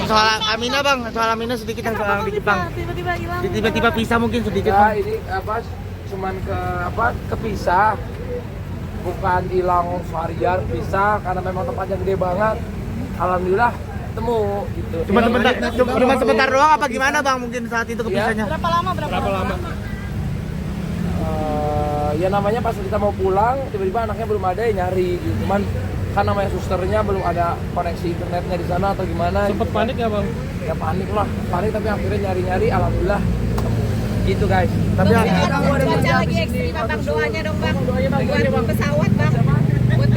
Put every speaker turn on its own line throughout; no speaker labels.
soal Amina bang, soal Amina sedikit yang soal di Jepang.
Tiba-tiba hilang.
Tiba-tiba pisah mungkin sedikit.
Ya ini cuman kepisah, bukan hilang seharian, pisah karena memang tempatnya gede banget. Alhamdulillah temu gitu.
Cuma sebentar doang apa gimana bang mungkin saat itu kepisahnya?
Berapa lama?
Ya namanya pas kita mau pulang tiba-tiba anaknya belum ada yang nyari gitu. Cuman kan namanya susternya belum ada koneksi internetnya di sana atau gimana.
Sempet panik ya bang?
Ya panik tapi akhirnya nyari alhamdulillah gitu guys.
Tapi cuaca lagi ekstrim bang, doanya dong bang. Buat pesawat bang. Buat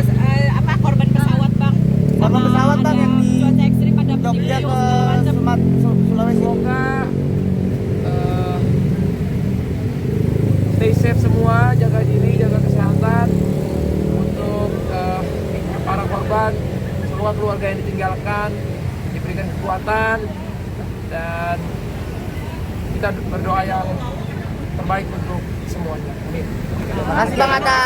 korban pesawat bang.
Korban pesawat bang yang di
cuaca ekstrim pada
Jogja ke Sulawesi.
Semoga stay safe semua, jaga diri, jaga kesehatan untuk para korban, semua keluarga yang ditinggalkan diberikan kekuatan dan kita berdoa yang terbaik untuk semuanya. Amin.
Terima kasih bang Atta.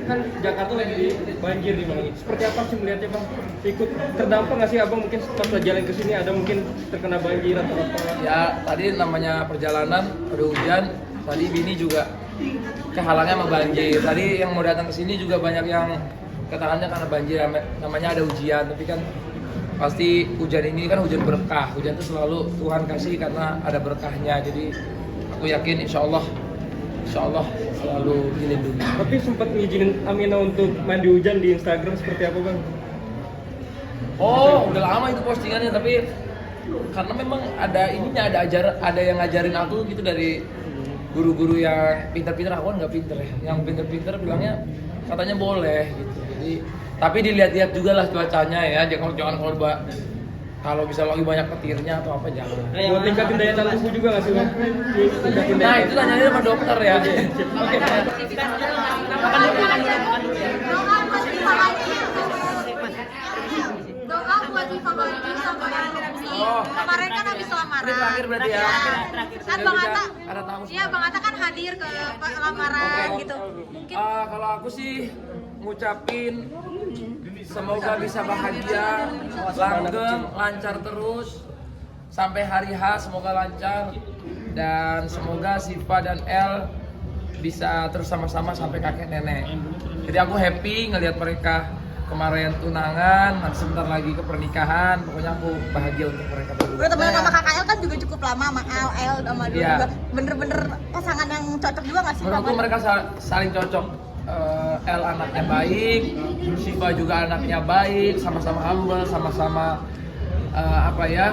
Kan Jakarta lagi banjir nih bang. Seperti apa sih melihatnya bang? Ikut terdampak nggak sih abang mungkin pas jalan ke sini ada mungkin terkena banjir atau apa?
Ya tadi namanya perjalanan ada hujan, tadi bini juga kehalangnya sama banjir. Tadi yang mau datang ke sini juga banyak yang katakannya karena banjir namanya ada ujian, tapi kan pasti hujan ini kan hujan berkah. Hujan itu selalu Tuhan kasih karena ada berkahnya. Jadi aku yakin insya Allah selalu dilindungi.
Tapi sempat ngizinin Amina untuk mandi hujan di Instagram seperti apa bang?
Oh, udah lama itu postingannya, tapi karena memang ada yang ngajarin aku gitu dari guru-guru yang pintar-pintar. Aku kan nggak pintar ya, yang pintar-pintar bilangnya katanya boleh gitu. Jadi tapi dilihat-lihat juga lah cuacanya ya, jangan kalau bisa lagi banyak petirnya atau apa jangan.
Buat tingkatin daya tahan tubuh juga nggak sih bang?
Nah itu tanyanya sama dokter ya.
Oke.
Doa buat Iva Haji sama kemarin kan habis lamaran.
Ini terakhir berarti ya.
Kan Bang Atta.
Ada tamu.
Iya Bang Atta kan hadir ke lamaran gitu. Mungkin
Kalau aku sih ngucapin semoga bisa bahagia, langgeng, lancar terus sampai hari H, semoga lancar dan semoga Siva dan El bisa terus sama-sama sampai kakek nenek. Jadi aku happy ngelihat mereka kemarin tunangan, nanti sebentar lagi ke pernikahan. Pokoknya aku bahagia untuk mereka berdua.
udah temenan sama Kakak El kan juga cukup lama sama El sama Dul
Iya.
juga. Bener-bener pasangan yang cocok juga nggak sih?
Menurutku mereka saling cocok. El anaknya baik, Siva juga anaknya baik, sama-sama humble, sama-sama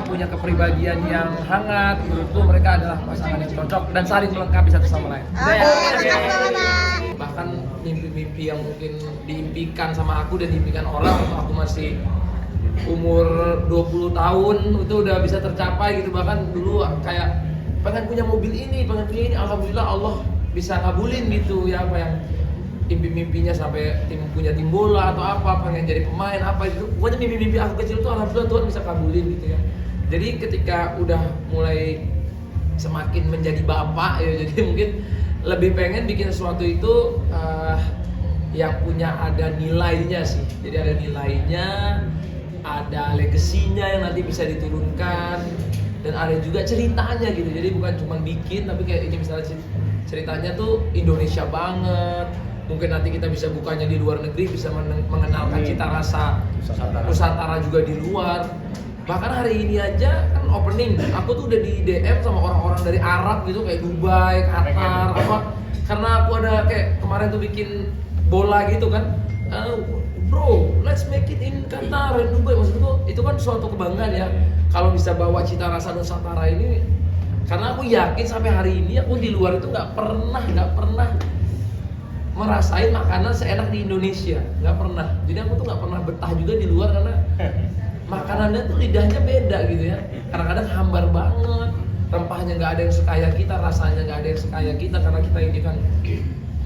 punya kepribadian yang hangat. Menurutku mereka adalah pasangan yang cocok dan saling melengkapi satu sama lain. Bahkan mimpi-mimpi yang mungkin diimpikan sama aku dan diimpikan orang waktu aku masih umur 20 tahun itu udah bisa tercapai gitu. Bahkan dulu kayak pengen punya mobil ini, alhamdulillah Allah bisa ngabulin gitu ya apa yang mimpi-mimpinya sampai punya tim bola atau apa, pengen jadi pemain apa itu. Pokoknya mimpi-mimpi aku kecil tuh alhamdulillah Tuhan bisa kabulin gitu ya. Jadi ketika udah mulai semakin menjadi bapak ya, jadi mungkin lebih pengen bikin sesuatu itu yang punya ada nilainya sih. Jadi ada nilainya, ada legasinya yang nanti bisa diturunkan dan ada juga ceritanya gitu. Jadi bukan cuma bikin tapi kayak ini misalnya ceritanya tuh Indonesia banget. Mungkin nanti kita bisa bukanya di luar negeri, bisa mengenalkan cita rasa Nusantara juga di luar. Bahkan hari ini aja kan opening, aku tuh udah di DM sama orang-orang dari Arab gitu kayak Dubai, Qatar, apa. Karena aku ada kayak kemarin tuh bikin bola gitu kan. Bro, let's make it in Qatar, in Dubai. Maksudku itu kan suatu kebanggaan ya. Kalau bisa bawa cita rasa Nusantara ini, karena aku yakin sampai hari ini aku di luar itu nggak pernah merasain makanan seenak di Indonesia, nggak pernah. Jadi aku tuh nggak pernah betah juga di luar karena makanannya tuh lidahnya beda gitu ya. Kadang-kadang hambar banget, rempahnya nggak ada yang sekaya kita, rasanya nggak ada yang sekaya kita karena kita ini kan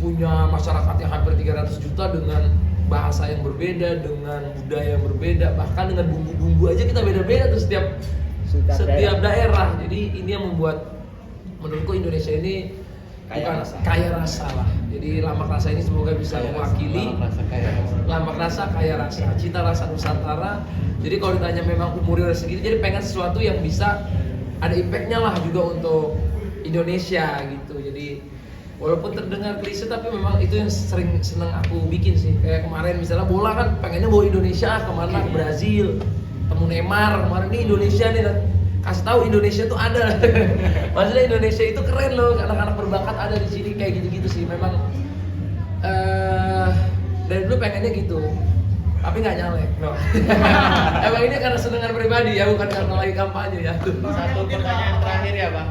punya masyarakat yang hampir 300 juta dengan bahasa yang berbeda, dengan budaya yang berbeda, bahkan dengan bumbu-bumbu aja kita beda-beda tuh setiap daerah. Jadi ini yang membuat menurutku Indonesia ini kaya rasa lah. Jadi Lamak Rasa ini semoga bisa mewakili Lamak Rasa kaya rasa, cita rasa Nusantara. Jadi kalau ditanya memang umurnya udah segitu, jadi pengen sesuatu yang bisa ada impactnya lah juga untuk Indonesia gitu. Jadi walaupun terdengar klise tapi memang itu yang sering seneng aku bikin sih. Kayak kemarin misalnya bola kan pengennya bawa Indonesia kemana, ke Brazil, temu Neymar. Kemarin ini Indonesia nih, dan kasih tahu Indonesia tuh ada. Maksudnya Indonesia itu keren loh, anak-anak berbakat ada di sini, kayak gitu-gitu sih. Memang dari dulu pengennya gitu, tapi nggak nyalek. No. Emang ini karena senengan pribadi ya, bukan karena lagi kampanye ya.
Satu pertanyaan terakhir ya bang.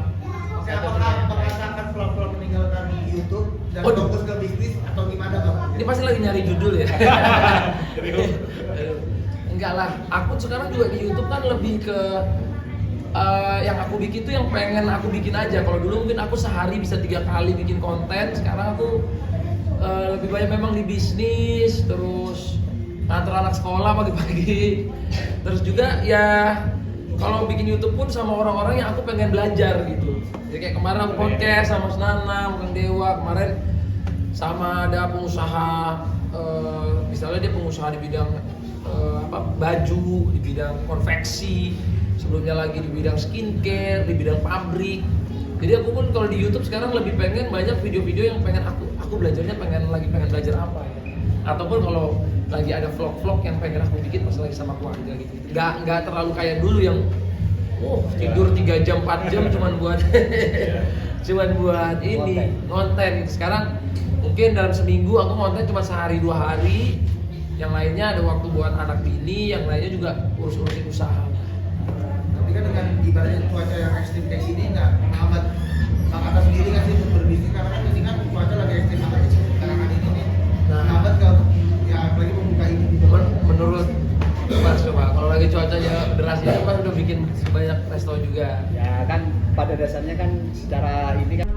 Apakah merasakan vlog-vlog meninggalkan YouTube dan fokus ke bisnis atau gimana bang?
Ini pasti lagi nyari judul ya. Enggak lah, aku sekarang juga di YouTube kan lebih ke yang aku bikin tuh yang pengen aku bikin aja. Kalau dulu mungkin aku sehari bisa 3 kali bikin konten, sekarang aku lebih banyak memang di bisnis, terus nganter anak sekolah pagi-pagi. Terus juga ya kalau bikin YouTube pun sama orang-orang yang aku pengen belajar gitu. Jadi kayak kemarin aku podcast sama Senana, Kang Dewa, kemarin sama ada pengusaha, misalnya dia pengusaha di bidang baju, di bidang konveksi, sebelumnya lagi di bidang skincare, di bidang pabrik. Jadi aku pun kalau di YouTube sekarang lebih pengen banyak video-video yang pengen aku belajarnya pengen belajar apa ya. Ataupun kalau lagi ada vlog-vlog yang pengen aku bikin pas lagi sama keluarga gitu. Nggak terlalu kayak dulu yang tidur 3 jam 4 jam cuman buat ini konten gitu. Sekarang mungkin dalam seminggu aku konten cuma sehari 2 hari. Yang lainnya ada waktu buat anak bini, yang lainnya juga urus-urusin usaha.
Tapi kan dengan ibaratnya cuaca yang ekstrim kayak gini nggak menghambat Bang Atta sendiri kan sih untuk berbisnis, karena kan di sini kan cuaca lagi ekstrim banget sekarang ini nih. Menghambat kalau ya apalagi membuka ini gitu.
Menurut Mas coba, kalau lagi cuacanya deras itu kan udah bikin banyak resto juga.
Ya kan pada dasarnya kan secara ini kan